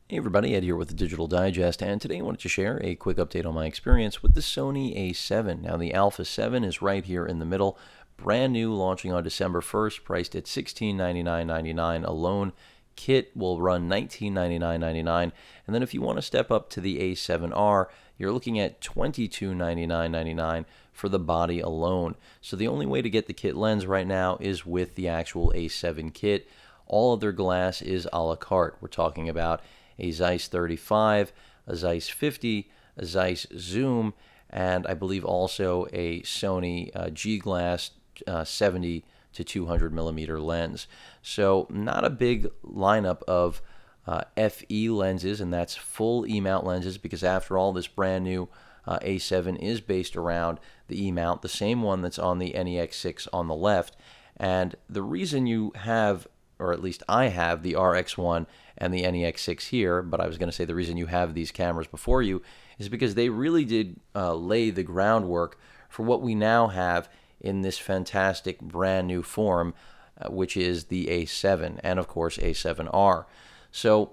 Hey everybody, Ed here with the Digital Digest, and today I wanted to share a quick update on my experience with the Sony A7. Now the Alpha 7 is right here in the middle, brand new, launching on December 1st, priced at $1699.99 alone. Kit will run $1999.99, and then if you want to step up to the A7R, you're looking at $2299.99 for the body alone. So the only way to get the kit lens right now is with the actual A7 kit. All other glass is a la carte. We're talking about a Zeiss 35, a Zeiss 50, a Zeiss Zoom, and I believe also a Sony G-Glass 70 to 200 millimeter lens. So not a big lineup of FE lenses, and that's full E-mount lenses, because after all, this brand new A7 is based around the E-mount, the same one that's on the NEX6 on the left. And the reason you have, or at least I have, the RX1 and the NEX6 here, but I was going to say the reason you have these cameras before you is because they really did lay the groundwork for what we now have in this fantastic brand new form, which is the A7 and of course A7R. So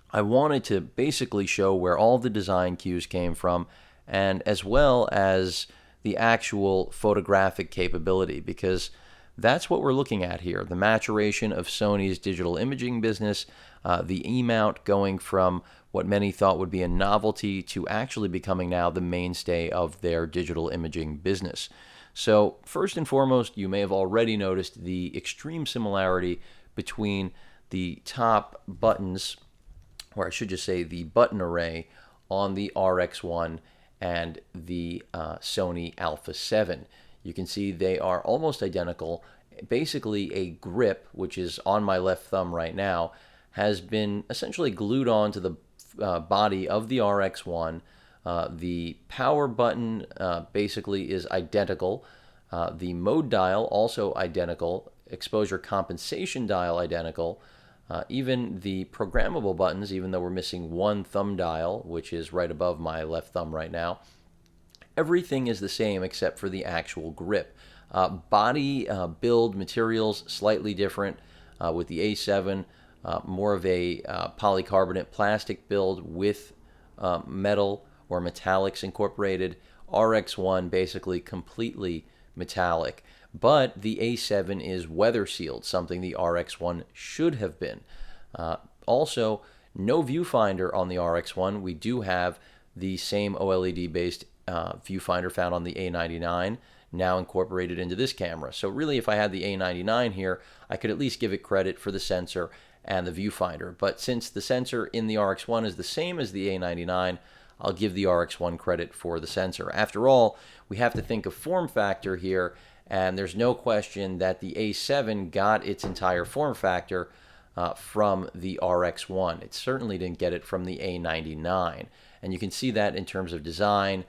I wanted to basically show where all the design cues came from, and as well as the actual photographic capability, because that's what we're looking at here, the maturation of Sony's digital imaging business, the E-mount going from what many thought would be a novelty to actually becoming now the mainstay of their digital imaging business. So first and foremost, you may have already noticed the extreme similarity between the top buttons, or I should just say the button array, on the RX1 and the Sony Alpha 7. You can see they are almost identical. Basically, a grip, which is on my left thumb right now, has been essentially glued onto the body of the RX1. The power button basically is identical. The mode dial also identical. Exposure compensation dial identical. Even the programmable buttons, even though we're missing one thumb dial, which is right above my left thumb right now, everything is the same except for the actual grip. Body build materials slightly different, with the A7 more of a polycarbonate plastic build with metal or metallics incorporated. RX1 basically completely metallic, but the A7 is weather sealed, something the RX1 should have been. Also, no viewfinder on the RX1. We do have the same OLED based viewfinder found on the A99, now incorporated into this camera. So really, if I had the A99 here, I could at least give it credit for the sensor and the viewfinder. But since the sensor in the RX1 is the same as the A99, I'll give the RX1 credit for the sensor. After all, we have to think of form factor here, and there's no question that the A7 got its entire form factor from the RX1. It certainly didn't get it from the A99. And you can see that in terms of design,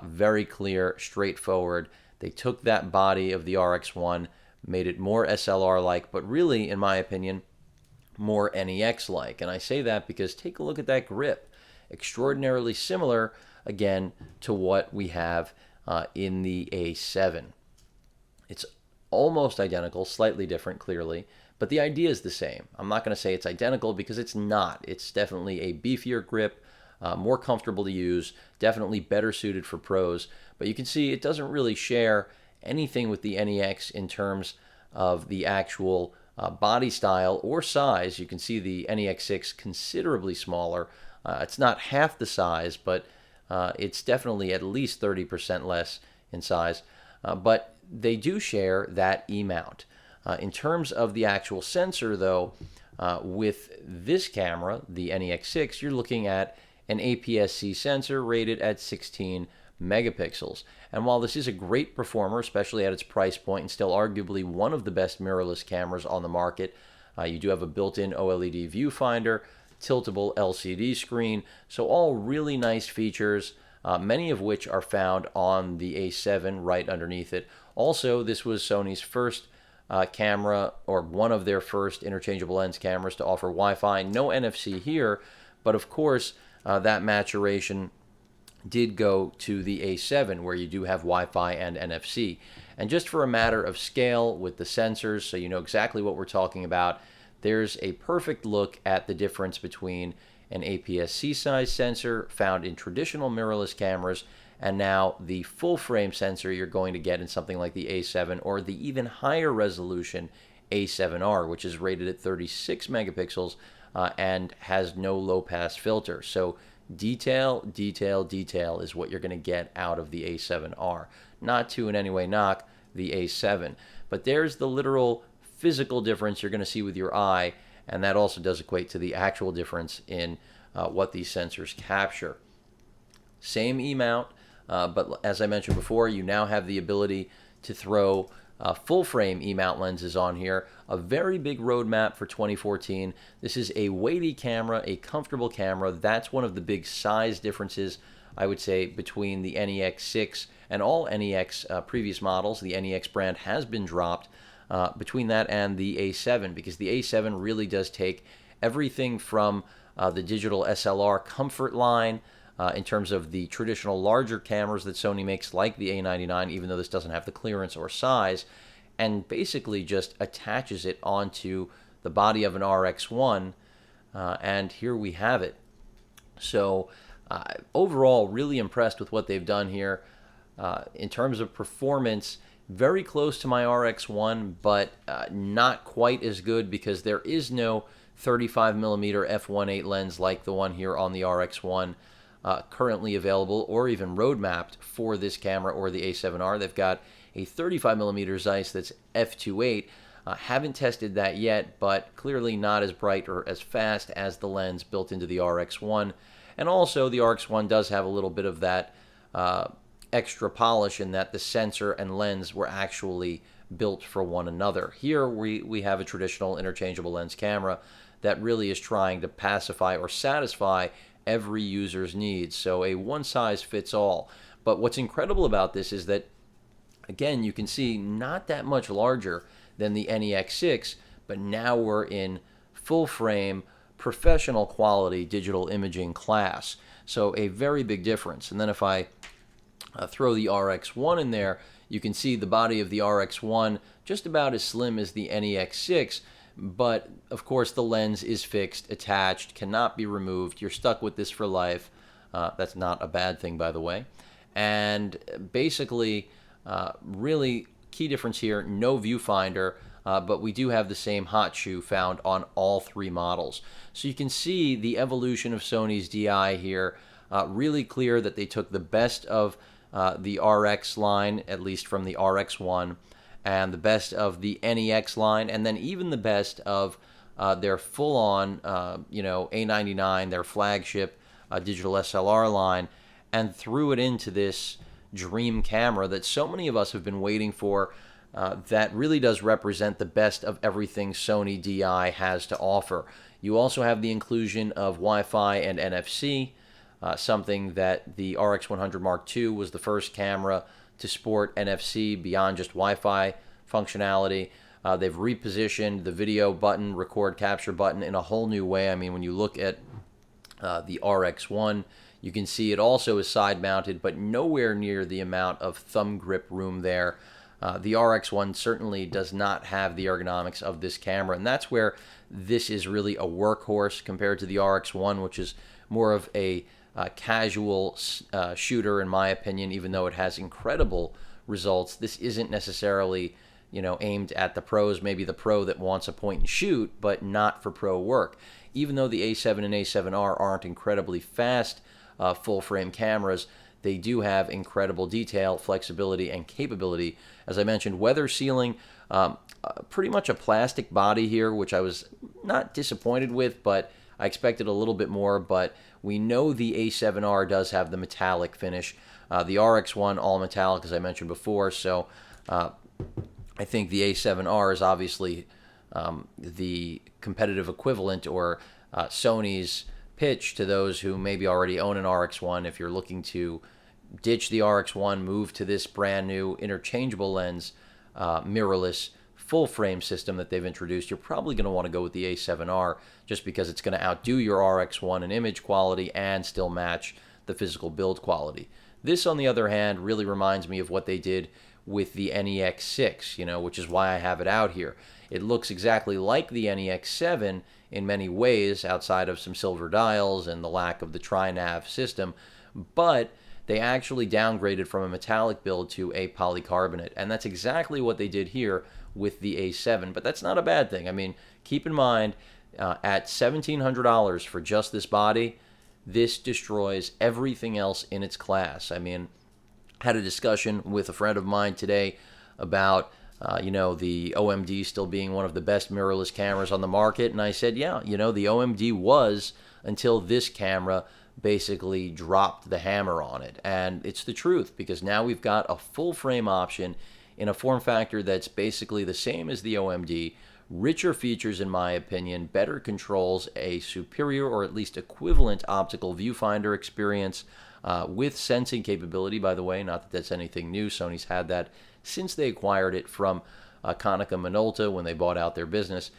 very clear, straightforward. They took that body of the RX1, made it more SLR-like, but really, in my opinion, more NEX-like. And I say that because take a look at that grip. Extraordinarily similar, again, to what we have in the A7. It's almost identical, slightly different, clearly, but the idea is the same. I'm not going to say it's identical because it's not. It's definitely a beefier grip, more comfortable to use, definitely better suited for pros. But you can see it doesn't really share anything with the NEX in terms of the actual body style or size. You can see the NEX6 considerably smaller. It's not half the size, but it's definitely at least 30% less in size. But they do share that E-mount. In terms of the actual sensor, though, with this camera, the NEX6, you're looking at an APS-C sensor rated at 16 megapixels. And while this is a great performer, especially at its price point, and still arguably one of the best mirrorless cameras on the market, you do have a built-in OLED viewfinder, tiltable LCD screen, so all really nice features, many of which are found on the A7 right underneath it. Also, this was Sony's first camera, or one of their first interchangeable lens cameras to offer Wi-Fi. No NFC here, but of course, that maturation did go to the A7, where you do have Wi-Fi and NFC. And just for a matter of scale with the sensors, so you know exactly what we're talking about, there's a perfect look at the difference between an APS-C size sensor found in traditional mirrorless cameras, and now the full frame sensor you're going to get in something like the A7 or the even higher resolution A7R, which is rated at 36 megapixels and has no low pass filter. So detail, detail, detail is what you're going to get out of the A7R. Not to in any way knock the A7, but there's the literal physical difference you're going to see with your eye, and that also does equate to the actual difference in what these sensors capture. Same E-mount, but as I mentioned before, you now have the ability to throw full frame E-mount lenses on here. A very big roadmap for 2014. This is a weighty camera, a comfortable camera. That's one of the big size differences, I would say, between the NEX6 and all NEX previous models. The NEX brand has been dropped between that and the A7, because the A7 really does take everything from the digital SLR comfort line in terms of the traditional larger cameras that Sony makes, like the A99, even though this doesn't have the clearance or size, and basically just attaches it onto the body of an RX1, and here we have it. So overall, really impressed with what they've done here. In terms of performance, very close to my RX1, but not quite as good, because there is no 35mm f1.8 lens like the one here on the RX1 currently available, or even roadmapped for this camera or the A7R. They've got a 35mm Zeiss that's f2.8. Haven't tested that yet, but clearly not as bright or as fast as the lens built into the RX1. And also, the RX1 does have a little bit of that extra polish in that the sensor and lens were actually built for one another. Here we have a traditional interchangeable lens camera that really is trying to pacify or satisfy every user's needs. So a one-size-fits-all. But what's incredible about this is that, again, you can see not that much larger than the NEX6, but now we're in full-frame, professional quality digital imaging class. So a very big difference. And then if I throw the RX1 in there, you can see the body of the RX1 just about as slim as the NEX6, but of course the lens is fixed, attached, cannot be removed. You're stuck with this for life. That's not a bad thing, by the way. And basically, really key difference here, no viewfinder, but we do have the same hot shoe found on all three models. So you can see the evolution of Sony's DI here. Really clear that they took the best of the RX line, at least from the RX1, and the best of the NEX line, and then even the best of their full-on, A99, their flagship digital SLR line, and threw it into this dream camera that so many of us have been waiting for, that really does represent the best of everything Sony DI has to offer. You also have the inclusion of Wi-Fi and NFC, something that the RX100 Mark II was the first camera to sport NFC beyond just Wi-Fi functionality. They've repositioned the video button, record capture button in a whole new way. I mean, when you look at the RX1, you can see it also is side mounted, but nowhere near the amount of thumb grip room there. The RX1 certainly does not have the ergonomics of this camera, and that's where this is really a workhorse compared to the RX1, which is more of a casual shooter, in my opinion. Even though it has incredible results, this isn't necessarily, aimed at the pros. Maybe the pro that wants a point and shoot, but not for pro work. Even though the A7 and A7R aren't incredibly fast full-frame cameras, they do have incredible detail, flexibility, and capability. As I mentioned, weather sealing, pretty much a plastic body here, which I was not disappointed with, but I expected a little bit more. But we know the A7R does have the metallic finish. The RX1 all metallic, as I mentioned before. So I think the A7R is obviously the competitive equivalent, or Sony's pitch to those who maybe already own an RX1. If you're looking to ditch the RX1, move to this brand new interchangeable lens, mirrorless full frame system that they've introduced, you're probably going to want to go with the A7R, just because it's going to outdo your RX1 in image quality and still match the physical build quality. This, on the other hand, really reminds me of what they did with the NEX6, which is why I have it out here. It looks exactly like the NEX7 in many ways, outside of some silver dials and the lack of the tri-nav system, but they actually downgraded from a metallic build to a polycarbonate, and that's exactly what they did here with the A7. But that's not a bad thing. I mean, keep in mind, at $1,700 for just this body, this destroys everything else in its class. I mean, had a discussion with a friend of mine today about the OMD still being one of the best mirrorless cameras on the market, and I said, yeah, the OMD was, until this camera basically dropped the hammer on it. And it's the truth, because now we've got a full frame option in a form factor that's basically the same as the OMD, richer features in my opinion, better controls, a superior or at least equivalent optical viewfinder experience, with sensing capability, by the way. Not that that's anything new. Sony's had that since they acquired it from Konica Minolta when they bought out their business.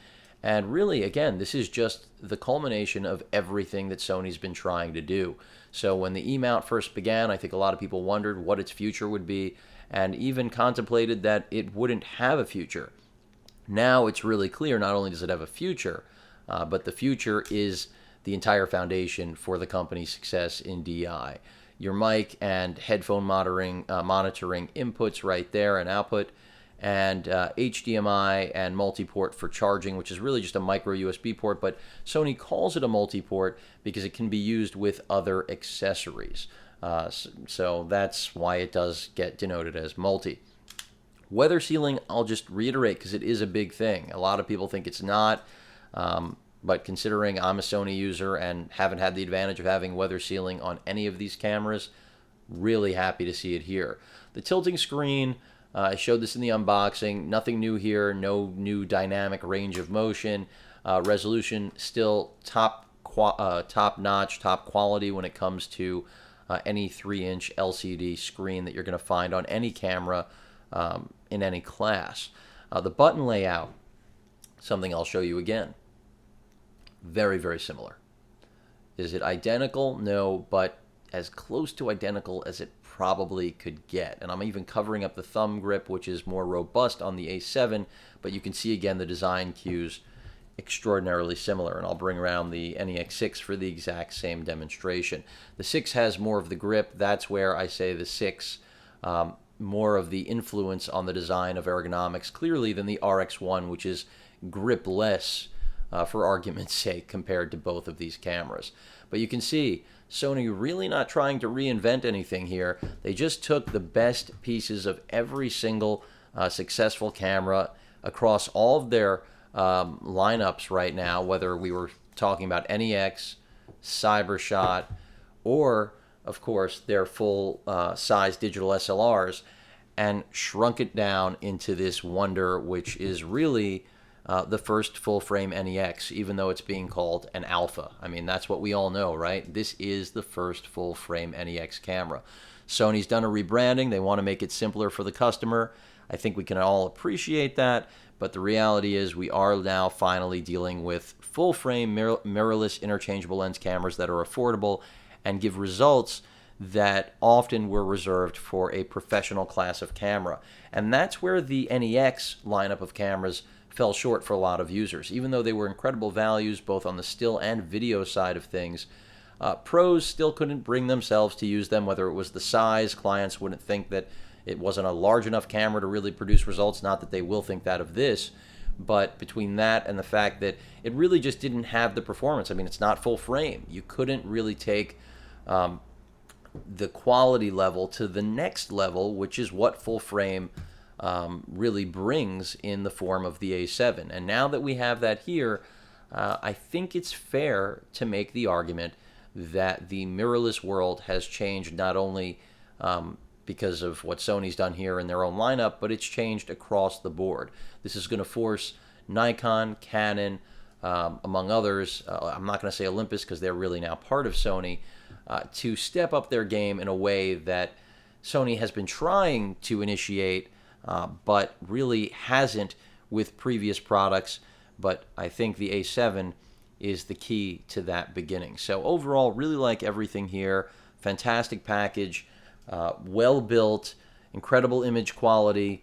And really, again, this is just the culmination of everything that Sony's been trying to do. So when the E-mount first began, I think a lot of people wondered what its future would be, and even contemplated that it wouldn't have a future. Now it's really clear, not only does it have a future, but the future is the entire foundation for the company's success in DI. Your mic and headphone monitoring inputs right there and output, and HDMI and multi-port for charging, which is really just a micro USB port, but Sony calls it a multi-port because it can be used with other accessories. So that's why it does get denoted as multi. Weather sealing, I'll just reiterate because it is a big thing. A lot of people think it's not, but considering I'm a Sony user and haven't had the advantage of having weather sealing on any of these cameras, really happy to see it here. The tilting screen, I showed this in the unboxing. Nothing new here. No new dynamic range of motion. Resolution still top notch, top quality when it comes to any 3-inch LCD screen that you're going to find on any camera in any class. The button layout, something I'll show you again. Very, very similar. Is it identical? No, but as close to identical as it probably could get. And I'm even covering up the thumb grip, which is more robust on the A7, but you can see again the design cues extraordinarily similar. And I'll bring around the NEX6 for the exact same demonstration. The 6 has more of the grip. That's where I say the 6 more of the influence on the design of ergonomics clearly than the RX1, which is gripless for argument's sake compared to both of these cameras. But you can see Sony really not trying to reinvent anything here. They just took the best pieces of every single successful camera across all of their lineups right now, whether we were talking about NEX, Cybershot, or of course their full size digital SLRs, and shrunk it down into this wonder, which is really the first full-frame NEX, even though it's being called an alpha. I mean, that's what we all know, right? This is the first full-frame NEX camera. Sony's done a rebranding. They want to make it simpler for the customer. I think we can all appreciate that, but the reality is we are now finally dealing with full-frame mirrorless interchangeable lens cameras that are affordable and give results that often were reserved for a professional class of camera. And that's where the NEX lineup of cameras fell short for a lot of users. Even though they were incredible values both on the still and video side of things, pros still couldn't bring themselves to use them, whether it was the size. Clients wouldn't think that it wasn't a large enough camera to really produce results. Not that they will think that of this, but between that and the fact that it really just didn't have the performance. I mean, it's not full frame. You couldn't really take the quality level to the next level, which is what full frame really brings in the form of the A7. And now that we have that here, I think it's fair to make the argument that the mirrorless world has changed not only because of what Sony's done here in their own lineup, but it's changed across the board. This is going to force Nikon, Canon, among others, I'm not going to say Olympus because they're really now part of Sony, to step up their game in a way that Sony has been trying to initiate, but really hasn't with previous products. But I think the A7 is the key to that beginning. So overall, really like everything here. Fantastic package, well built, incredible image quality,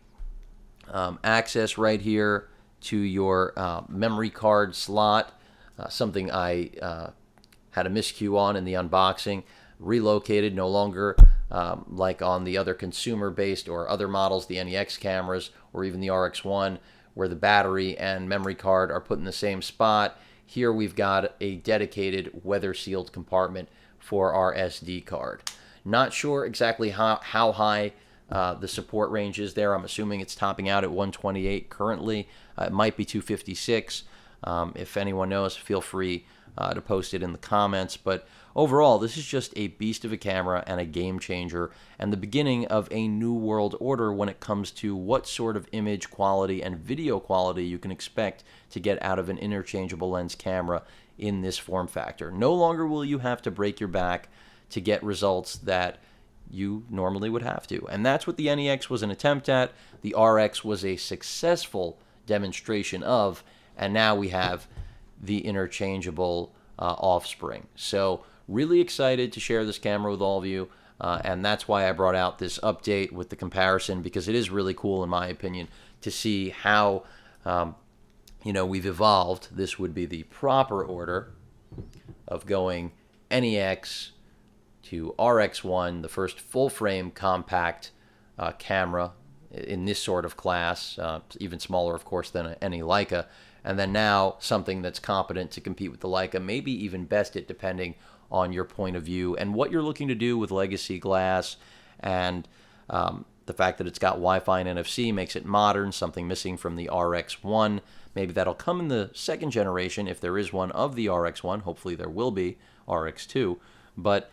access right here to your memory card slot, something I had a miscue on in the unboxing. Relocated, no longer like on the other consumer-based or other models, the NEX cameras or even the RX1, where the battery and memory card are put in the same spot. Here we've got a dedicated weather-sealed compartment for our SD card. Not sure exactly how high the support range is there. I'm assuming it's topping out at 128 currently. It might be 256. If anyone knows, feel free to post it in the comments. But overall, this is just a beast of a camera and a game changer, and the beginning of a new world order when it comes to what sort of image quality and video quality you can expect to get out of an interchangeable lens camera in this form factor. No longer will you have to break your back to get results that you normally would have to. And that's what the NEX was an attempt at. The RX was a successful demonstration of, and now we have the interchangeable offspring. So really excited to share this camera with all of you, and that's why I brought out this update with the comparison, because it is really cool in my opinion to see how we've evolved. This would be the proper order of going NEX to RX1, the first full-frame compact camera in this sort of class, even smaller, of course, than any Leica, and then now something that's competent to compete with the Leica, maybe even best it, depending on your point of view and what you're looking to do with legacy glass, and the fact that it's got Wi-Fi and NFC makes it modern, something missing from the RX1. Maybe that'll come in the second generation, if there is one of the RX1. Hopefully there will be RX2, but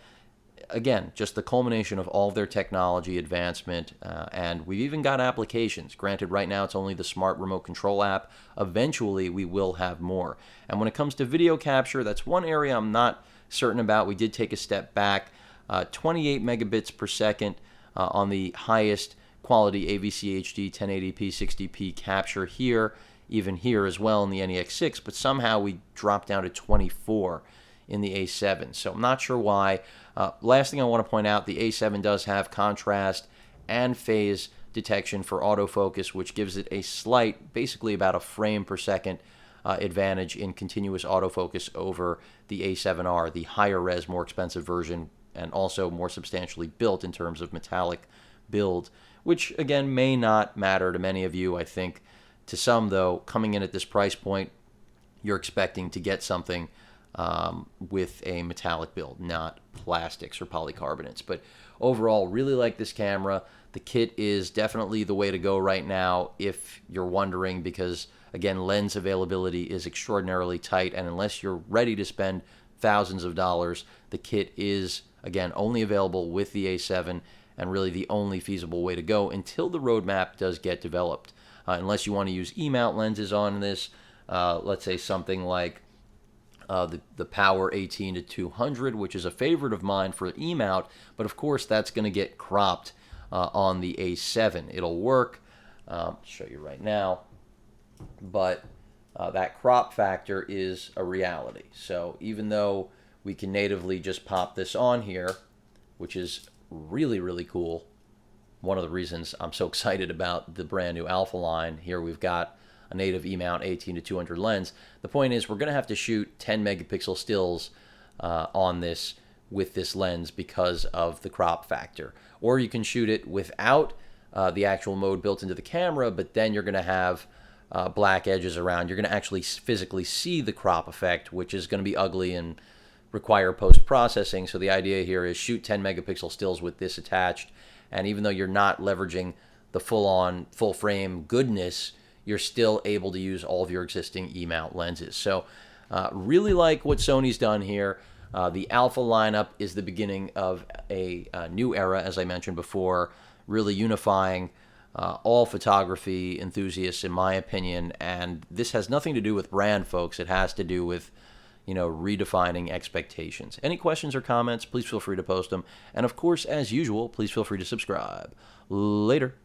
again, just the culmination of all of their technology advancement, and we've even got applications. Granted, right now it's only the smart remote control app. Eventually, we will have more. And when it comes to video capture, that's one area I'm not certain about. We did take a step back. 28 megabits per second on the highest quality AVC HD 1080p 60p capture here, even here as well in the NEX6, but somehow we dropped down to 24 in the A7. So I'm not sure why. Last thing I want to point out, the A7 does have contrast and phase detection for autofocus, which gives it a slight, basically about a frame per second advantage in continuous autofocus over the A7R, the higher res, more expensive version, and also more substantially built in terms of metallic build, which again may not matter to many of you. I think to some, though, coming in at this price point, you're expecting to get something with a metallic build, not plastics or polycarbonates. But overall, really like this camera. The kit is definitely the way to go right now if you're wondering, because again, lens availability is extraordinarily tight, and unless you're ready to spend thousands of dollars, the kit is again only available with the A7, and really the only feasible way to go until the roadmap does get developed. Unless you want to use E-mount lenses on this, let's say something like the Power 18-200, which is a favorite of mine for E-mount, but of course that's going to get cropped on the A7. It'll work, I'll show you right now, but that crop factor is a reality. So even though we can natively just pop this on here, which is really, really cool, one of the reasons I'm so excited about the brand new Alpha line, here we've got a native E-mount 18-200 lens. The point is we're going to have to shoot 10 megapixel stills on this with this lens because of the crop factor. Or you can shoot it without the actual mode built into the camera, but then you're going to have black edges around. You're going to actually physically see the crop effect, which is going to be ugly and require post-processing. So the idea here is shoot 10 megapixel stills with this attached, and even though you're not leveraging the full-on, full-frame goodness, you're still able to use all of your existing E-mount lenses. So really like what Sony's done here. The Alpha lineup is the beginning of a new era, as I mentioned before, really unifying all photography enthusiasts, in my opinion. And this has nothing to do with brand, folks. It has to do with, redefining expectations. Any questions or comments, please feel free to post them. And of course, as usual, please feel free to subscribe. Later.